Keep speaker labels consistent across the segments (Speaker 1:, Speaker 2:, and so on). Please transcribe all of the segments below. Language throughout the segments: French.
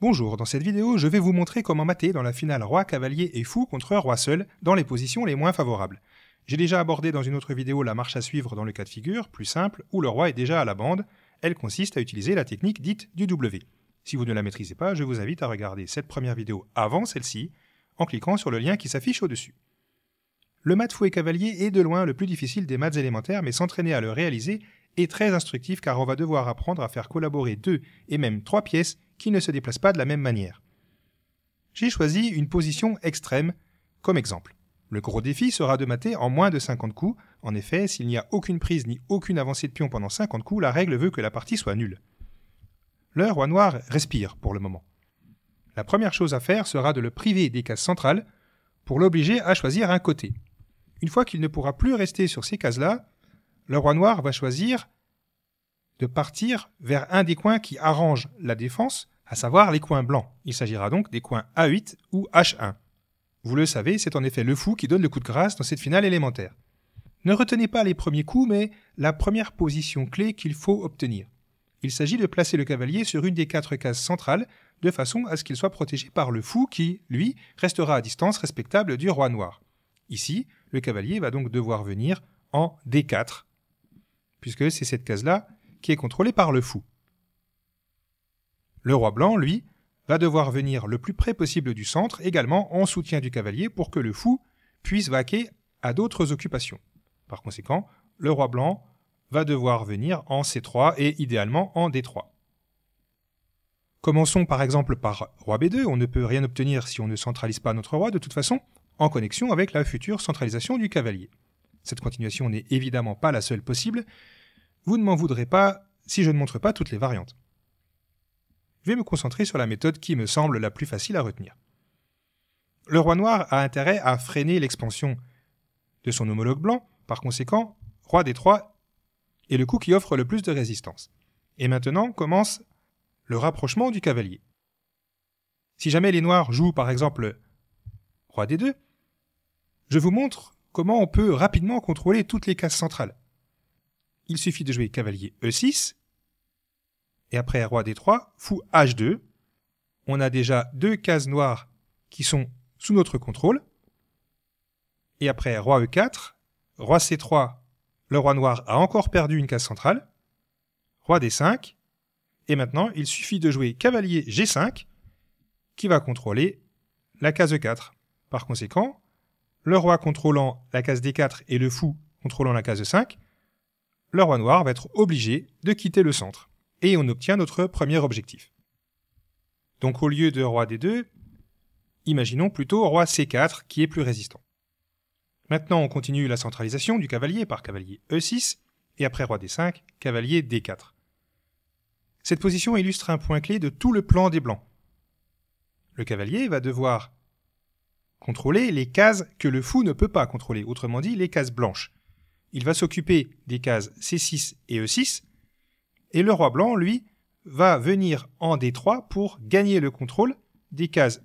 Speaker 1: Bonjour, dans cette vidéo, je vais vous montrer comment mater dans la finale roi, cavalier et fou contre roi seul dans les positions les moins favorables. J'ai déjà abordé dans une autre vidéo la marche à suivre dans le cas de figure, plus simple, où le roi est déjà à la bande. Elle consiste à utiliser la technique dite du W. Si vous ne la maîtrisez pas, je vous invite à regarder cette première vidéo avant celle-ci, en cliquant sur le lien qui s'affiche au-dessus. Le mat fou et cavalier est de loin le plus difficile des maths élémentaires, mais s'entraîner à le réaliser est très instructif car on va devoir apprendre à faire collaborer 2 et même 3 pièces qui ne se déplacent pas de la même manière. J'ai choisi une position extrême comme exemple. Le gros défi sera de mater en moins de 50 coups. En effet, s'il n'y a aucune prise ni aucune avancée de pion pendant 50 coups, la règle veut que la partie soit nulle. Le roi noir respire pour le moment. La première chose à faire sera de le priver des cases centrales pour l'obliger à choisir un côté. Une fois qu'il ne pourra plus rester sur ces cases-là, le roi noir va choisir de partir vers un des coins qui arrange la défense, à savoir les coins blancs. Il s'agira donc des coins A8 ou H1. Vous le savez, c'est en effet le fou qui donne le coup de grâce dans cette finale élémentaire. Ne retenez pas les premiers coups, mais la première position clé qu'il faut obtenir. Il s'agit de placer le cavalier sur une des 4 cases centrales, de façon à ce qu'il soit protégé par le fou qui, lui, restera à distance respectable du roi noir. Ici, le cavalier va donc devoir venir en D4, puisque c'est cette case-là qui est contrôlée par le fou. Le roi blanc, lui, va devoir venir le plus près possible du centre, également en soutien du cavalier, pour que le fou puisse vaquer à d'autres occupations. Par conséquent, le roi blanc va devoir venir en C3 et idéalement en D3. Commençons par exemple par roi B2, on ne peut rien obtenir si on ne centralise pas notre roi de toute façon, en connexion avec la future centralisation du cavalier. Cette continuation n'est évidemment pas la seule possible, vous ne m'en voudrez pas si je ne montre pas toutes les variantes. Je vais me concentrer sur la méthode qui me semble la plus facile à retenir. Le roi noir a intérêt à freiner l'expansion de son homologue blanc, par conséquent, roi D3 est le coup qui offre le plus de résistance. Et maintenant commence le rapprochement du cavalier. Si jamais les noirs jouent par exemple roi D2, je vous montre comment on peut rapidement contrôler toutes les cases centrales. Il suffit de jouer cavalier E6, et après roi D3, fou H2. On a déjà 2 cases noires qui sont sous notre contrôle. Et après roi E4, roi C3, le roi noir a encore perdu une case centrale. Roi D5, et maintenant il suffit de jouer cavalier G5, qui va contrôler la case E4. Par conséquent, le roi contrôlant la case D4 et le fou contrôlant la case E5, le roi noir va être obligé de quitter le centre. Et on obtient notre premier objectif. Donc au lieu de roi D2, imaginons plutôt roi C4 qui est plus résistant. Maintenant on continue la centralisation du cavalier par cavalier E6 et après roi D5, cavalier D4. Cette position illustre un point clé de tout le plan des blancs. Le cavalier va devoir contrôler les cases que le fou ne peut pas contrôler, autrement dit les cases blanches. Il va s'occuper des cases C6 et E6, et le roi blanc, lui, va venir en D3 pour gagner le contrôle des cases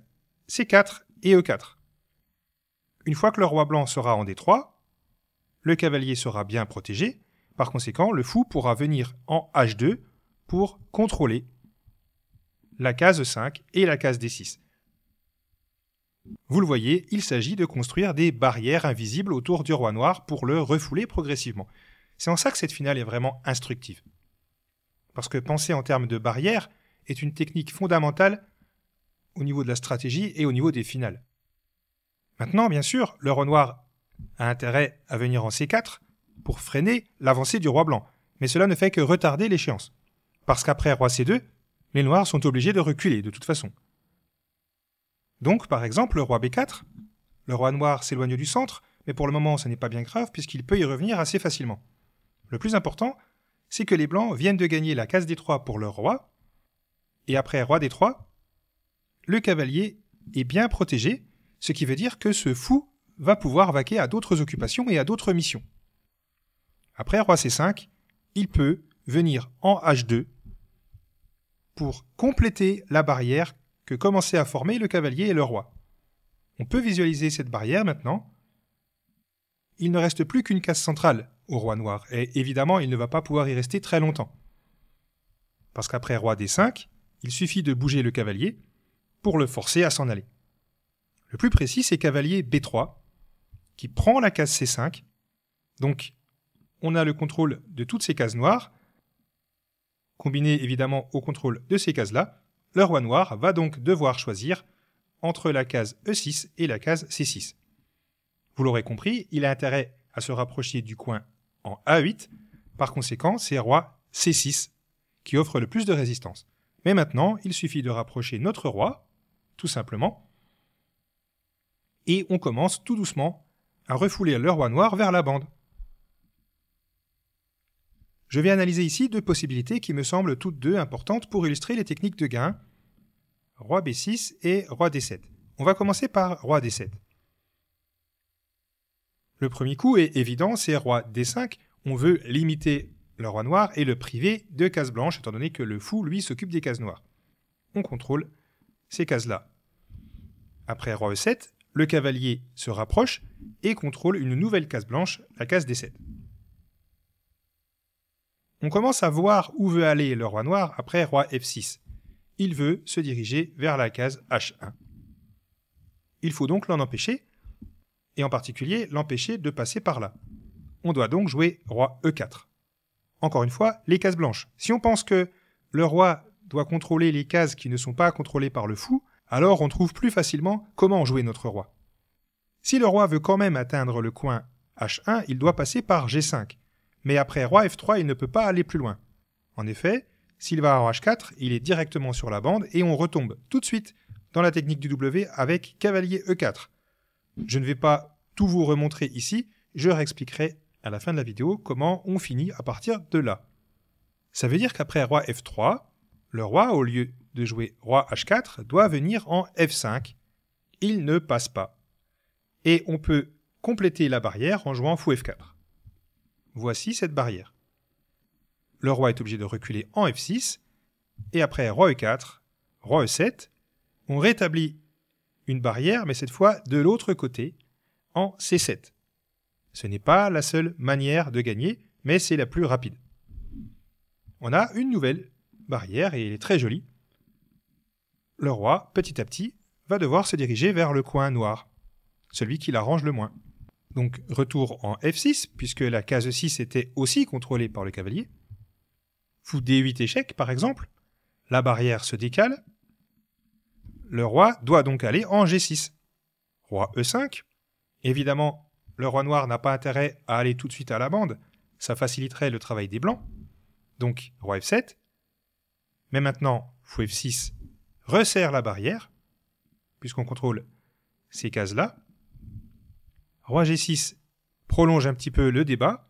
Speaker 1: C4 et E4. Une fois que le roi blanc sera en D3, le cavalier sera bien protégé, par conséquent, le fou pourra venir en H2 pour contrôler la case 5 et la case D6. Vous le voyez, il s'agit de construire des barrières invisibles autour du roi noir pour le refouler progressivement. C'est en ça que cette finale est vraiment instructive. Parce que penser en termes de barrières est une technique fondamentale au niveau de la stratégie et au niveau des finales. Maintenant, bien sûr, le roi noir a intérêt à venir en C4 pour freiner l'avancée du roi blanc, mais cela ne fait que retarder l'échéance. Parce qu'après roi C2, les noirs sont obligés de reculer de toute façon. Donc, par exemple, le roi B4, le roi noir s'éloigne du centre, mais pour le moment, ce n'est pas bien grave puisqu'il peut y revenir assez facilement. Le plus important, c'est que les blancs viennent de gagner la case D3 pour leur roi, et après roi D3, le cavalier est bien protégé, ce qui veut dire que ce fou va pouvoir vaquer à d'autres occupations et à d'autres missions. Après roi C5, il peut venir en H2 pour compléter la barrière que commençaient à former le cavalier et le roi. On peut visualiser cette barrière maintenant. Il ne reste plus qu'une case centrale au roi noir, et évidemment il ne va pas pouvoir y rester très longtemps. Parce qu'après roi D5, il suffit de bouger le cavalier pour le forcer à s'en aller. Le plus précis, c'est cavalier B3, qui prend la case C5. Donc, on a le contrôle de toutes ces cases noires, combiné évidemment au contrôle de ces cases-là. Le roi noir va donc devoir choisir entre la case E6 et la case C6. Vous l'aurez compris, il a intérêt à se rapprocher du coin en A8. Par conséquent, c'est roi C6 qui offre le plus de résistance. Mais maintenant, il suffit de rapprocher notre roi, tout simplement, et on commence tout doucement à refouler le roi noir vers la bande. Je vais analyser ici deux possibilités qui me semblent toutes deux importantes pour illustrer les techniques de gain, roi B6 et roi D7. On va commencer par roi D7. Le premier coup est évident, c'est roi D5. On veut limiter le roi noir et le priver de cases blanches, étant donné que le fou, lui, s'occupe des cases noires. On contrôle ces cases-là. Après roi E7, le cavalier se rapproche et contrôle une nouvelle case blanche, la case D7. On commence à voir où veut aller le roi noir après roi F6. Il veut se diriger vers la case H1. Il faut donc l'en empêcher, et en particulier l'empêcher de passer par là. On doit donc jouer roi E4. Encore une fois, les cases blanches. Si on pense que le roi doit contrôler les cases qui ne sont pas contrôlées par le fou, alors on trouve plus facilement comment jouer notre roi. Si le roi veut quand même atteindre le coin H1, il doit passer par G5. Mais après roi F3, il ne peut pas aller plus loin. En effet, s'il va à H4, il est directement sur la bande et on retombe tout de suite dans la technique du W avec cavalier E4. Je ne vais pas tout vous remontrer ici, je réexpliquerai à la fin de la vidéo comment on finit à partir de là. Ça veut dire qu'après roi F3, le roi, au lieu de jouer roi H4, doit venir en F5. Il ne passe pas. Et on peut compléter la barrière en jouant fou F4. Voici cette barrière. Le roi est obligé de reculer en F6, et après roi E4, roi E7, on rétablit une barrière, mais cette fois de l'autre côté, en C7. Ce n'est pas la seule manière de gagner, mais c'est la plus rapide. On a une nouvelle barrière, et elle est très jolie. Le roi, petit à petit, va devoir se diriger vers le coin noir, celui qui l'arrange le moins. Donc retour en F6, puisque la case 6 était aussi contrôlée par le cavalier. Fou D8 échec, par exemple. La barrière se décale. Le roi doit donc aller en G6. Roi E5. Évidemment, le roi noir n'a pas intérêt à aller tout de suite à la bande. Ça faciliterait le travail des blancs. Donc roi F7. Mais maintenant, fou F6 resserre la barrière, puisqu'on contrôle ces cases-là. Roi G6 prolonge un petit peu le débat,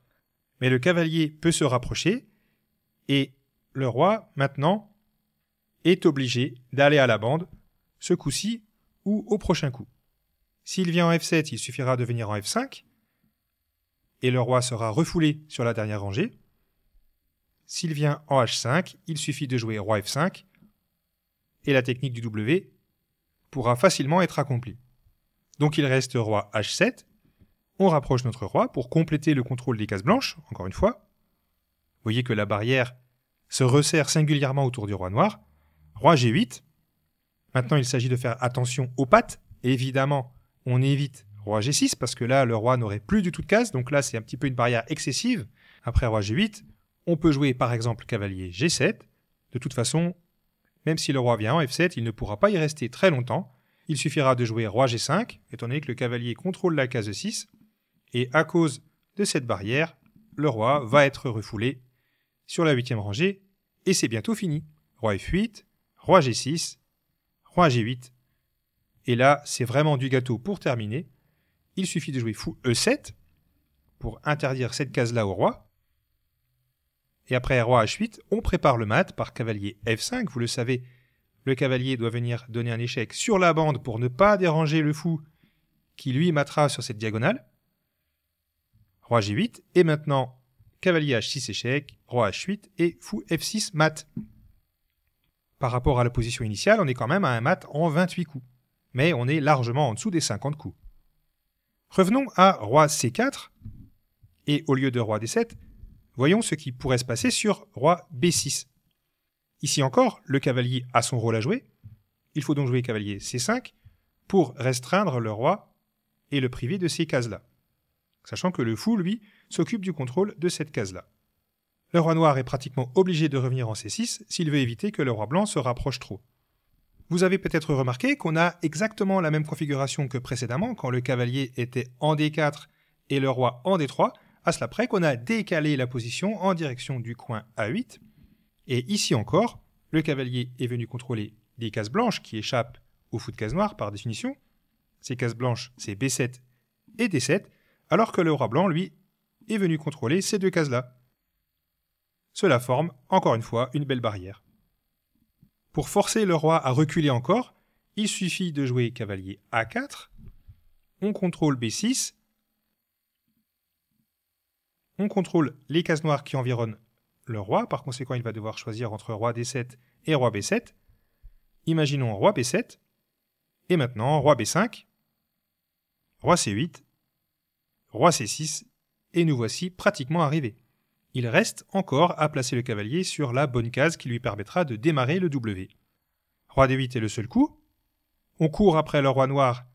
Speaker 1: mais le cavalier peut se rapprocher, et le roi, maintenant, est obligé d'aller à la bande, ce coup-ci ou au prochain coup. S'il vient en F7, il suffira de venir en F5, et le roi sera refoulé sur la dernière rangée. S'il vient en H5, il suffit de jouer roi F5, et la technique du W pourra facilement être accomplie. Donc il reste roi H7, on rapproche notre roi pour compléter le contrôle des cases blanches, encore une fois. Vous voyez que la barrière se resserre singulièrement autour du roi noir. Roi G8. Maintenant, il s'agit de faire attention aux pattes. Évidemment, on évite roi G6 parce que là, le roi n'aurait plus du tout de cases. Donc là, c'est un petit peu une barrière excessive. Après roi G8, on peut jouer par exemple cavalier G7. De toute façon, même si le roi vient en F7, il ne pourra pas y rester très longtemps. Il suffira de jouer roi G5, étant donné que le cavalier contrôle la case 6. Et à cause de cette barrière, le roi va être refoulé sur la 8e rangée, et c'est bientôt fini. Roi F8, roi G6, roi G8. Et là, c'est vraiment du gâteau pour terminer. Il suffit de jouer fou E7 pour interdire cette case-là au roi. Et après roi H8, on prépare le mat par cavalier F5. Vous le savez, le cavalier doit venir donner un échec sur la bande pour ne pas déranger le fou qui lui matera sur cette diagonale. Roi G8, et maintenant, cavalier H6 échec, roi H8 et fou F6 mat. Par rapport à la position initiale, on est quand même à un mat en 28 coups, mais on est largement en dessous des 50 coups. Revenons à roi C4, et au lieu de roi D7, voyons ce qui pourrait se passer sur roi B6. Ici encore, le cavalier a son rôle à jouer. Il faut donc jouer cavalier C5 pour restreindre le roi et le priver de ces cases-là. Sachant que le fou, lui, s'occupe du contrôle de cette case-là. Le roi noir est pratiquement obligé de revenir en C6 s'il veut éviter que le roi blanc se rapproche trop. Vous avez peut-être remarqué qu'on a exactement la même configuration que précédemment quand le cavalier était en D4 et le roi en D3, à cela près qu'on a décalé la position en direction du coin A8. Et ici encore, le cavalier est venu contrôler des cases blanches qui échappent au fou de case noire par définition. Ces cases blanches, c'est B7 et D7, alors que le roi blanc, lui, est venu contrôler ces deux cases-là. Cela forme, encore une fois, une belle barrière. Pour forcer le roi à reculer encore, il suffit de jouer cavalier A4, on contrôle B6, on contrôle les cases noires qui environnent le roi, par conséquent il va devoir choisir entre roi D7 et roi B7. Imaginons roi B7, et maintenant roi B5, roi C8, roi C6, et nous voici pratiquement arrivés. Il reste encore à placer le cavalier sur la bonne case qui lui permettra de démarrer le W. Roi D8 est le seul coup. On court après le roi noir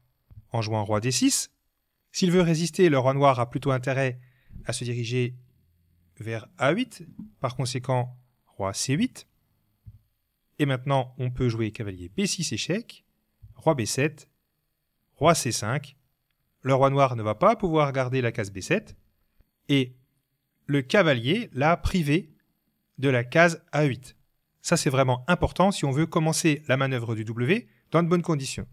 Speaker 1: en jouant roi D6. S'il veut résister, le roi noir a plutôt intérêt à se diriger vers A8. Par conséquent, roi C8. Et maintenant, on peut jouer cavalier B6 échec, roi B7, roi C5. Le roi noir ne va pas pouvoir garder la case B7. Et le cavalier l'a privé de la case A8. Ça, c'est vraiment important si on veut commencer la manœuvre du W dans de bonnes conditions.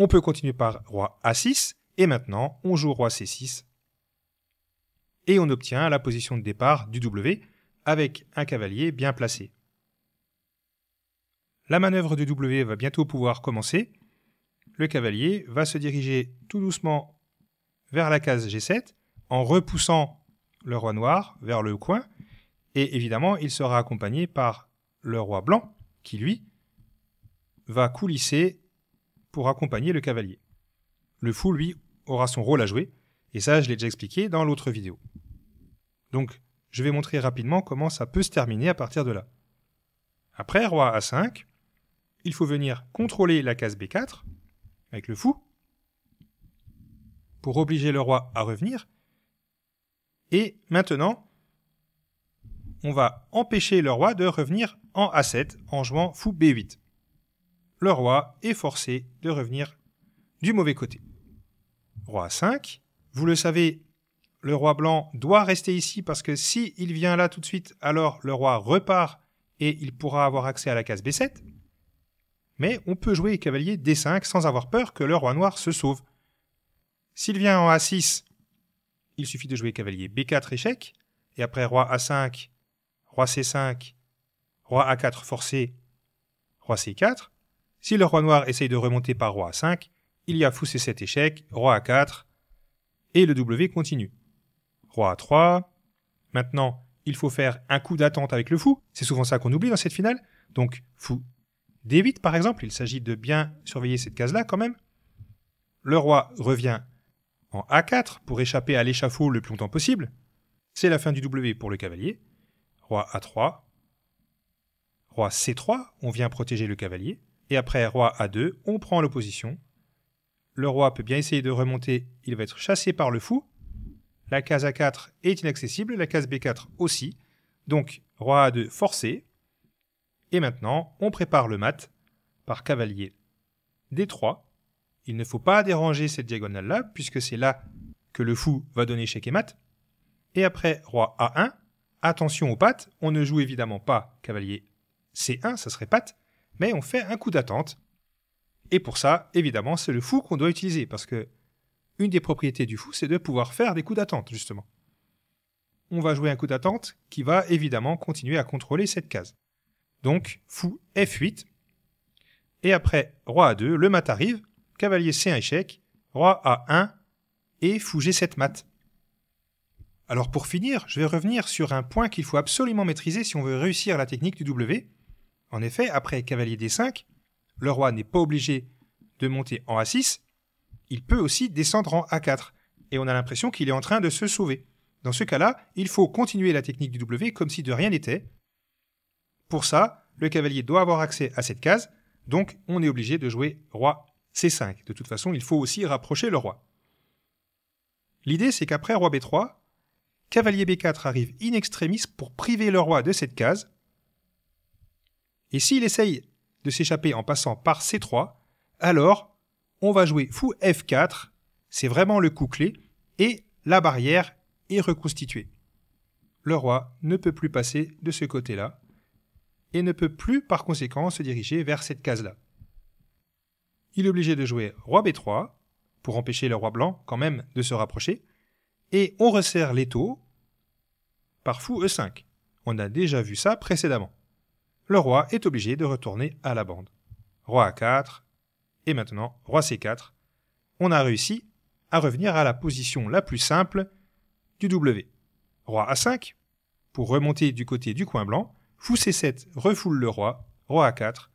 Speaker 1: On peut continuer par roi A6, et maintenant, on joue roi C6. Et on obtient la position de départ du W avec un cavalier bien placé. La manœuvre du W va bientôt pouvoir commencer. Le cavalier va se diriger tout doucement vers la case G7 en repoussant le roi noir vers le coin, et évidemment, il sera accompagné par le roi blanc, qui lui va coulisser pour accompagner le cavalier. Le fou, lui, aura son rôle à jouer, et ça, je l'ai déjà expliqué dans l'autre vidéo. Donc, je vais montrer rapidement comment ça peut se terminer à partir de là. Après roi A5, il faut venir contrôler la case B4 avec le fou pour obliger le roi à revenir. Et maintenant, on va empêcher le roi de revenir en A7 en jouant fou B8. Le roi est forcé de revenir du mauvais côté. Roi A5, vous le savez, le roi blanc doit rester ici parce que s'il vient là tout de suite, alors le roi repart et il pourra avoir accès à la case B7. Mais on peut jouer cavalier D5 sans avoir peur que le roi noir se sauve. S'il vient en A6, il suffit de jouer cavalier B4 échec, et après roi A5, roi C5, roi A4 forcé, roi C4. Si le roi noir essaye de remonter par roi A5, il y a fou C7 échec, roi A4, et le W continue. Roi A3. Maintenant, il faut faire un coup d'attente avec le fou. C'est souvent ça qu'on oublie dans cette finale. Donc, fou D8 par exemple, il s'agit de bien surveiller cette case-là quand même. Le roi revient en A4 pour échapper à l'échafaud le plus longtemps possible. C'est la fin du W pour le cavalier. Roi A3. Roi C3, on vient protéger le cavalier. Et après roi A2, on prend l'opposition. Le roi peut bien essayer de remonter, il va être chassé par le fou. La case A4 est inaccessible, la case B4 aussi. Donc roi A2 forcé. Et maintenant, on prépare le mat par cavalier D3. Il ne faut pas déranger cette diagonale-là, puisque c'est là que le fou va donner échec et mat. Et après, roi A1, attention aux pattes, on ne joue évidemment pas cavalier C1, ça serait patte, mais on fait un coup d'attente. Et pour ça, évidemment, c'est le fou qu'on doit utiliser, parce que une des propriétés du fou, c'est de pouvoir faire des coups d'attente, justement. On va jouer un coup d'attente qui va évidemment continuer à contrôler cette case. Donc, fou F8, et après, roi A2, le mat arrive, cavalier C1 échec, roi A1 et fou G7 mat. Alors pour finir, je vais revenir sur un point qu'il faut absolument maîtriser si on veut réussir la technique du W. En effet, après cavalier D5, le roi n'est pas obligé de monter en A6, il peut aussi descendre en A4, et on a l'impression qu'il est en train de se sauver. Dans ce cas-là, il faut continuer la technique du W comme si de rien n'était. Pour ça, le cavalier doit avoir accès à cette case, donc on est obligé de jouer roi C5. De toute façon, il faut aussi rapprocher le roi. L'idée, c'est qu'après roi B3, cavalier B4 arrive in extremis pour priver le roi de cette case. Et s'il essaye de s'échapper en passant par C3, alors on va jouer fou F4, c'est vraiment le coup clé, et la barrière est reconstituée. Le roi ne peut plus passer de ce côté-là, et ne peut plus par conséquent se diriger vers cette case-là. Il est obligé de jouer roi B3, pour empêcher le roi blanc quand même de se rapprocher, et on resserre l'étau par fou E5. On a déjà vu ça précédemment. Le roi est obligé de retourner à la bande. Roi A4, et maintenant roi C4. On a réussi à revenir à la position la plus simple du W. Roi A5, pour remonter du côté du coin blanc, fou C7 refoule le roi, roi A4,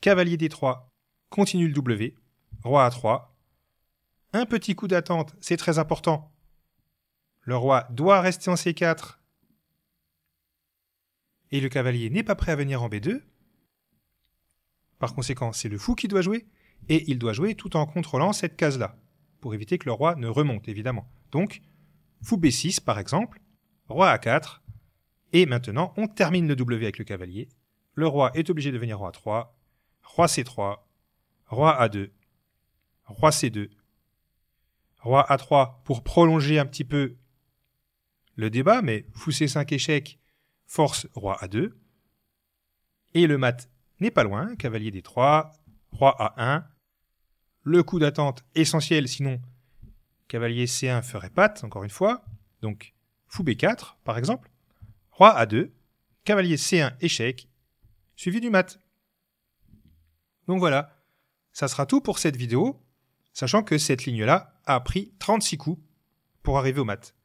Speaker 1: cavalier D3 continue le W, roi A3. Un petit coup d'attente, c'est très important. Le roi doit rester en C4 et le cavalier n'est pas prêt à venir en B2. Par conséquent, c'est le fou qui doit jouer et il doit jouer tout en contrôlant cette case-là pour éviter que le roi ne remonte, évidemment. Donc, fou B6 par exemple, roi A4 et maintenant on termine le W avec le cavalier. Le roi est obligé de venir roi A3, roi C3, roi A2, roi C2, roi A3 pour prolonger un petit peu le débat, mais fou C5 échec, force roi A2. Et le mat n'est pas loin, cavalier D3, roi A1. Le coup d'attente essentiel, sinon cavalier C1 ferait patte, encore une fois. Donc fou B4, par exemple. Roi A2, cavalier C1 échec, suivi du mat. Donc voilà, ça sera tout pour cette vidéo, sachant que cette ligne-là a pris 36 coups pour arriver au mat.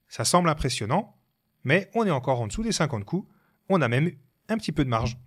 Speaker 1: Ça semble impressionnant, mais on est encore en dessous des 50 coups, on a même un petit peu de marge.